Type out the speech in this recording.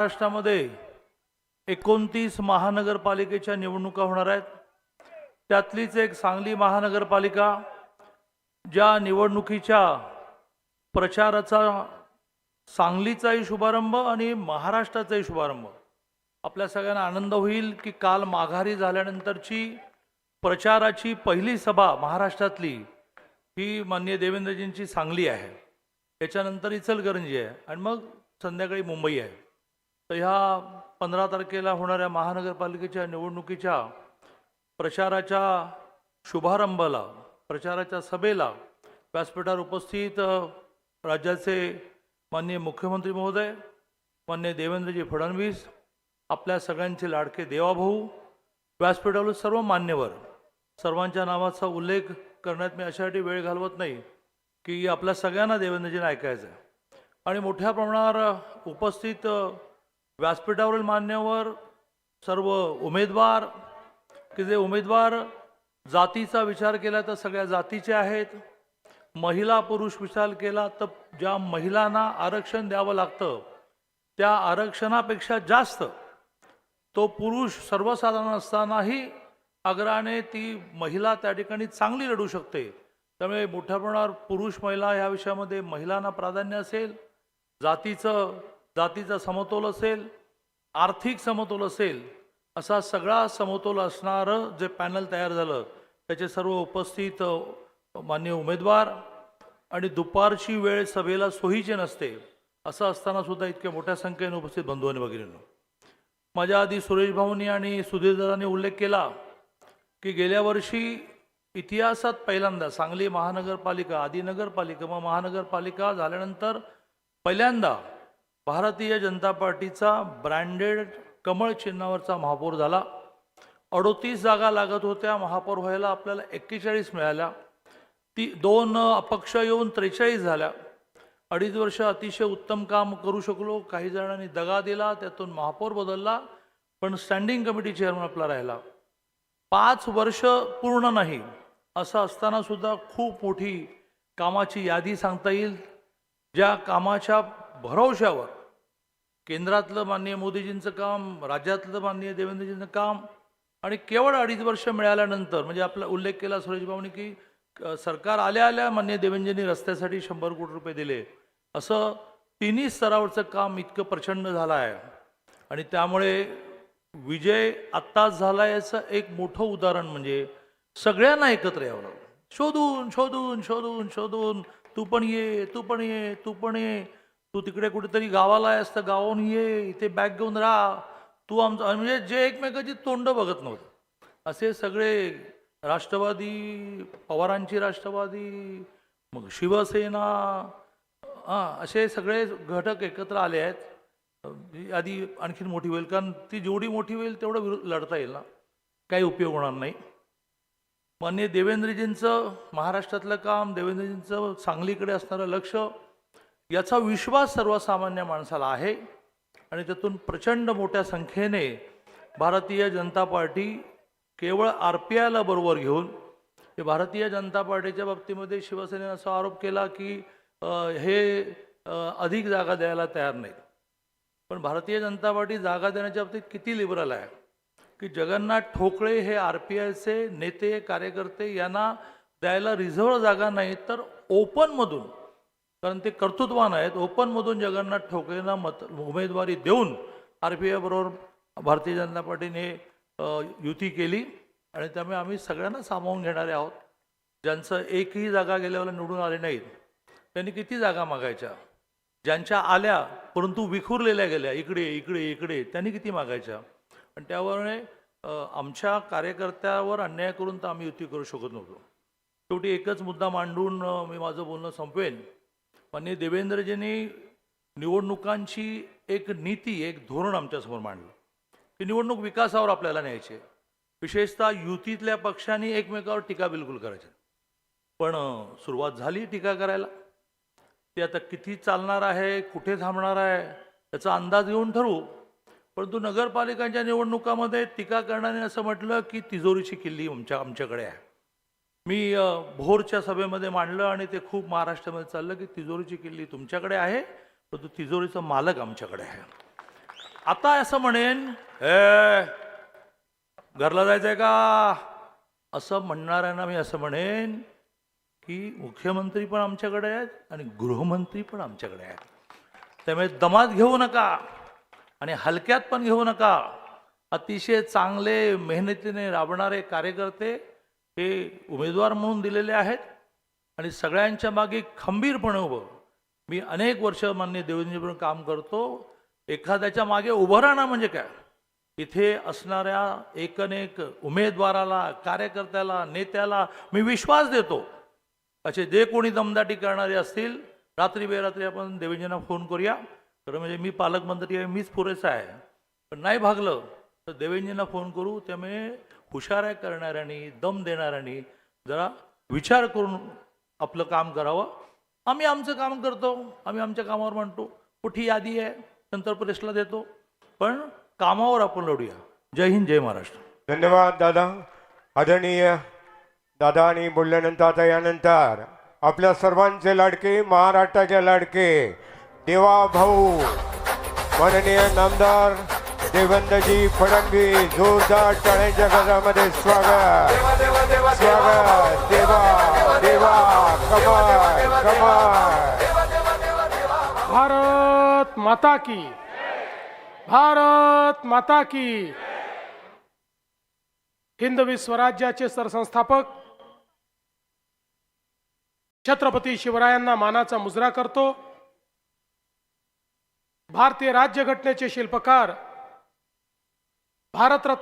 महाराष्ट्रामध्ये 29 महानगरपालिकेच्या निवडणुका होणार आहेत. त्यातलीच एक सांगली महानगरपालिका ज्या निवडणुकीच्या प्रचाराचा सांगलीचाही शुभारंभ आणि महाराष्ट्राचाही शुभारंभ आपल्या सगळ्यांना आनंद होईल की काल माघारी झाल्यानंतरची प्रचाराची पहिली सभा महाराष्ट्रातली ही माननीय देवेंद्रजींची सांगली आहे. त्याच्यानंतर इचलकरंजी आहे आणि मग संध्याकाळी मुंबई आहे. तर ह्या 15 तारखेला होणाऱ्या महानगरपालिकेच्या निवडणुकीच्या प्रचाराच्या शुभारंभाला प्रचाराच्या सभेला व्यासपीठावर उपस्थित राज्याचे माननीय मुख्यमंत्री महोदय माननीय देवेंद्रजी फडणवीस, आपल्या सगळ्यांचे लाडके देवाभाऊ, व्यासपीठावर सर्व मान्यवर, सर्वांच्या नावाचा उल्लेख करण्यात मी अशासाठी वेळ घालवत नाही की आपल्या सगळ्यांना देवेंद्रजींना ऐकायचं आहे. आणि मोठ्या प्रमाणावर उपस्थित व्यासपीठावरील मान्यवर, सर्व उमेदवार की जे उमेदवार जातीचा विचार केला तर सगळ्या जातीचे आहेत, महिला पुरुष विचार केला तर ज्या महिलांना आरक्षण द्यावं लागतं त्या आरक्षणापेक्षा जास्त तो पुरुष सर्वसाधारण असतानाही आग्रहाने ती महिला त्या ठिकाणी चांगली लढू शकते. त्यामुळे मोठ्या प्रमाणावर पुरुष महिला ह्या विषयामध्ये महिलांना प्राधान्य असेल, जातीचा समतोल असेल, आर्थिक समतोल असेल, असा सगळा समतोल असणारं जे पॅनल तयार झालं त्याचे सर्व उपस्थित मान्य उमेदवार. आणि दुपारची वेळ सभेला सोयीची नसते, असं असताना सुद्धा इतक्या मोठ्या संख्येने उपस्थित बंधू आणि भगिनींनो, माझ्या आधी सुरेश भाऊंनी आणि सुधीरदादांनी उल्लेख केला की गेल्या वर्षी इतिहासात पहिल्यांदा सांगली महानगरपालिका, आधी नगरपालिका मग महानगरपालिका झाल्यानंतर पहिल्यांदा भारतीय जनता पार्टीचा ब्रँडेड कमळ चिन्हावरचा महापौर झाला. 38 जागा लागत होत्या महापौर व्हायला, आपल्याला 41 मिळाल्या. 2 अपक्ष येऊन 43 झाल्या. 2.5 वर्ष अतिशय उत्तम काम करू शकलो. काही जणांनी दगा दिला, त्यातून महापौर बदलला, पण स्टँडिंग कमिटी चेअरमन आपला राहिला. 5 वर्ष पूर्ण नाही असं असताना सुद्धा खूप मोठी कामाची यादी सांगता येईल. ज्या कामाच्या भरवशावर केंद्रातलं माननीय मोदीजींचं काम, राज्यातलं माननीय देवेंद्रजींचं काम, आणि केवळ 2.5 वर्ष मिळाल्यानंतर, म्हणजे आपला उल्लेख केला सुरेश भाऊनी की सरकार आल्या आल्या माननीय देवेंद्रजींनी रस्त्यासाठी 100 कोटी रुपये दिले, असं तिन्ही स्तरावरचं काम इतकं प्रचंड झालं आहे. आणि त्यामुळे विजय आत्ताच झाला याचं एक मोठं उदाहरण म्हणजे सगळ्यांना एकत्र यावं लागलं. शोधून शोधून शोधून शोधून तू पण ये, तू पण ये, तू पण ये, तू तिकडे कुठेतरी गावाला आहेस तर गावाहून ये, इथे बॅग घेऊन राहा, तू आमचं, म्हणजे जे एकमेकाची तोंड बघत नव्हते असे सगळे राष्ट्रवादी, पवारांची राष्ट्रवादी, मग शिवसेना, असे सगळे घटक एकत्र आले आहेत. आधी आणखीन मोठी होईल, कारण ती जेवढी मोठी होईल तेवढं लढता येईल ना, काही उपयोग होणार नाही. माननीय देवेंद्रजींचं महाराष्ट्रातलं काम, देवेंद्रजींचं सांगलीकडे असणारं लक्ष, याचा विश्वास सर्वसामान्य माणसाला आहे. आणि त्यातून प्रचंड मोठ्या संख्येने भारतीय जनता पार्टी केवळ RPIला बरोबर घेऊन, भारतीय जनता पार्टीच्या बाबतीमध्ये शिवसेनेने असा आरोप केला की हे अधिक जागा द्यायला तयार नाहीत. पण भारतीय जनता पार्टी जागा देण्याच्या बाबतीत किती लिबरल आहे की जगन्नाथ ठोकळे हे RPIचे नेते कार्यकर्ते, यांना द्यायला रिझर्व्ह जागा नाही तर ओपनमधून, कारण ते कर्तृत्वान आहेत, ओपनमधून जगन्नाथ ठोकळेंना उमेदवारी देऊन RPI बरोबर भारतीय जनता पार्टीने युती केली. आणि त्यामुळे आम्ही सगळ्यांना सामावून घेणारे आहोत. ज्यांचं एकही जागा गेल्यावर निवडून आले नाहीत त्यांनी किती जागा मागायच्या, ज्यांच्या आल्या परंतु विखुरलेल्या गेल्या इकडे इकडे इकडे, त्यांनी किती मागायच्या. आणि त्यामुळे आमच्या कार्यकर्त्यावर अन्याय करून तर आम्ही युती करू शकत नव्हतो. शेवटी एकच मुद्दा मांडून मी माझं बोलणं संपवेन. माननीय देवेंद्रजींनी निवडणुकांची एक नीती, एक धोरण आमच्यासमोर मांडलं की निवडणूक विकासावर आपल्याला न्यायचे. विशेषतः युतीतल्या पक्षांनी एकमेकावर टीका बिलकुल करायची, पण सुरुवात झाली टीका करायला. ते आता किती चालणार आहे, कुठे थांबणार आहे याचा अंदाज घेऊन ठरवू. परंतु नगरपालिकांच्या निवडणुकामध्ये टीका करण्याने असं म्हटलं की तिजोरीची किल्ली आमच्याकडे आहे. मी भोरच्या सभेमध्ये मांडलं आणि ते खूप महाराष्ट्रामध्ये चाललं की तिजोरीची किल्ली तुमच्याकडे आहे, परंतु तिजोरीचा मालक आमच्याकडे आहे. आता असं म्हणेन घरला जायचंय का असं म्हणणाऱ्यांना मी असं म्हणेन की मुख्यमंत्री पण आमच्याकडे आहेत आणि गृहमंत्री पण आमच्याकडे आहेत. त्यामुळे दमात घेऊ नका आणि हलक्यात पण घेऊ नका. अतिशय चांगले मेहनतीने राबणारे कार्यकर्ते हे उमेदवार म्हणून दिलेले आहेत आणि सगळ्यांच्या मागे खंबीरपणे उभं. मी अनेक वर्ष माननीय देवेंद्रजींबरोबर काम करतो. एखाद्याच्या मागे उभं राहणं म्हणजे काय, इथे असणाऱ्या एकनेक उमेदवाराला, कार्यकर्त्याला, नेत्याला मी विश्वास देतो. असे जे कोणी दमदाटी करणारे असतील, रात्री बेरात्री आपण देवेंद्रजींना फोन करूया. तर म्हणजे मी पालकमंत्री आहे, मीच पुरेसा आहे. पण नाही भागलं तर देवेंद्रजींना फोन करू. त्यामुळे हुशाऱ्या करणाऱ्यांनी, दम देणाऱ्यांनी जरा विचार करून आपलं काम करावं. आम्ही आमचं काम करतो, आम्ही आमच्या कामावर म्हणतो. कुठे यादी आहे नंतर प्रेसला देतो, पण कामावर आपण लढूया. जय हिंद, जय महाराष्ट्र. धन्यवाद दादा. आदरणीय दादानी बोलल्यानंतर आता यानंतर आपल्या सर्वांचे लाडके, महाराष्ट्राचे लाडके देवा भाऊ माननीय नामदार देवेंद्रजी फडणवीस, जोरदार टाळ्यांच्या गजरामध्ये स्वागत स्वागत. देवा देवा कमाल कमाल. भारत माता की, भारत माता की. हिंदवी स्वराज्याचे सरसंस्थापक छत्रपती शिवरायांना मानाचा मुजरा करतो. भारतीय राज्यघटनेचे शिल्पकार भारतरत्न